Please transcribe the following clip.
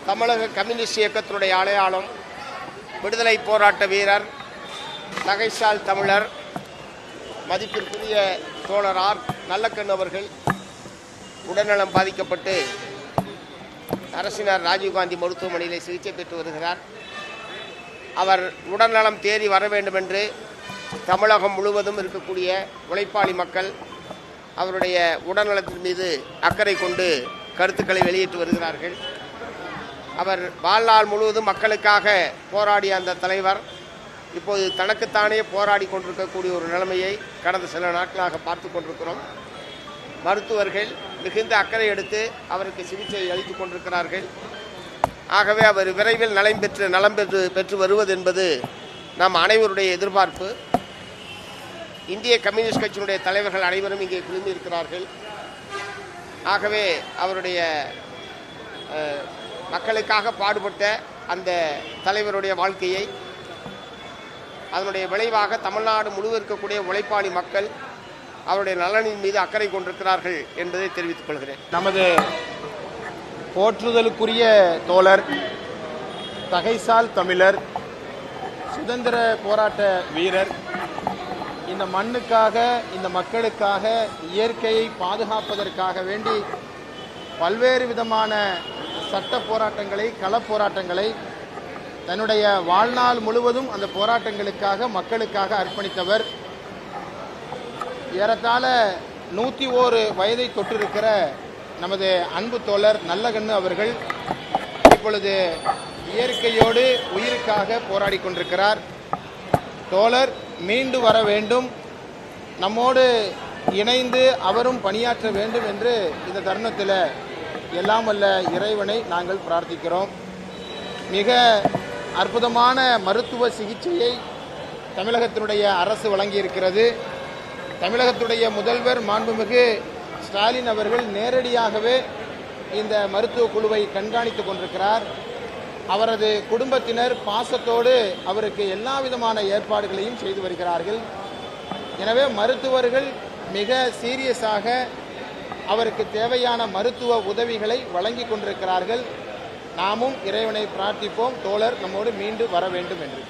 தமிழக கம்யூனிஸ்ட் இயக்கத்தினுடைய அடையாளம் விடுதலை போராட்ட வீரர் நகைசால் தமிழர் மதிப்பிற்குரிய தோழர் ஆர் நல்லக்கண்ணு அவர்கள் உடல்நலம் பாதிக்கப்பட்டு அரசினர் ராஜீவ்காந்தி மருத்துவமனையில் சிகிச்சை பெற்று வருகிறார். அவர் உடல்நலம் தேறி வர வேண்டும் என்று தமிழகம் முழுவதும் இருக்கக்கூடிய உழைப்பாளி மக்கள் அவருடைய உடல்நலத்தின் மீது அக்கறை கொண்டு கருத்துக்களை வெளியிட்டு வருகிறார்கள். அவர் வாழ்நாள் முழுவதும் மக்களுக்காக போராடிய அந்த தலைவர் இப்போது தனக்குத்தானே போராடி கொண்டிருக்கக்கூடிய ஒரு நிலைமையை கடந்த சில நாட்களாக பார்த்து கொண்டிருக்கிறோம். மருத்துவர்கள் மிகுந்த அக்கறை எடுத்து அவருக்கு சிகிச்சை அளித்துக் கொண்டிருக்கிறார்கள். ஆகவே அவர் விரைவில் நலம் பெற்று வருவது என்பது நம் அனைவருடைய எதிர்பார்ப்பு. இந்திய கம்யூனிஸ்ட் கட்சியினுடைய தலைவர்கள் அனைவரும் இங்கே குழுமி இருக்கிறார்கள். ஆகவே அவருடைய மக்களுக்காக பாடுபட்ட அந்த தலைவருடைய வாழ்க்கையை அதனுடைய விளைவாக தமிழ்நாடு முழுவதும் இருக்கக்கூடிய உழைப்பாளி மக்கள் அவருடைய நலனின் மீது அக்கறை கொண்டிருக்கிறார்கள் என்பதை தெரிவித்துக் கொள்கிறேன். நமது போற்றுதலுக்குரிய தோழர் தகைசால் தமிழர், சுதந்திர போராட்ட வீரர், இந்த மண்ணுக்காக இந்த மக்களுக்காக இயற்கையை பாதுகாப்பதற்காக வேண்டி பல்வேறு விதமான சட்ட போராட்டங்களை கள போராட்டங்களை தன்னுடைய வாழ்நாள் முழுவதும் அந்த போராட்டங்களுக்காக மக்களுக்காக அர்ப்பணித்தவர். ஏறத்தாழ 101 வயதை தொட்டிருக்கிற நமது அன்பு தோழர் நல்லகண்ணு அவர்கள் இப்பொழுது இயற்கையோடு உயிருக்காக போராடி கொண்டிருக்கிறார். தோழர் மீண்டு வர வேண்டும், நம்மோடு இணைந்து அவரும் பணியாற்ற வேண்டும் என்று இந்த தருணத்தில் எல்லாம் வல்ல இறைவனை நாங்கள் பிரார்த்திக்கிறோம். மிக அற்புதமான மருத்துவ சிகிச்சையை தமிழகத்தினுடைய அரசு வழங்கியிருக்கிறது. தமிழகத்துடைய முதல்வர் மாண்புமிகு ஸ்டாலின் அவர்கள் நேரடியாகவே இந்த மருத்துவ குழுவை கண்காணித்து கொண்டிருக்கிறார். அவரது குடும்பத்தினர் பாசத்தோடு அவருக்கு எல்லா விதமான ஏற்பாடுகளையும் செய்து வருகிறார்கள். எனவே மருத்துவர்கள் மிக சீரியஸாக அவருக்கு தேவையான மருத்துவ உதவிகளை வழங்கி கொண்டிருக்கிறார்கள். நாமும் இறைவனை பிரார்த்திப்போம், தோழர் நம்மோடு மீண்டு வர வேண்டும் என்று.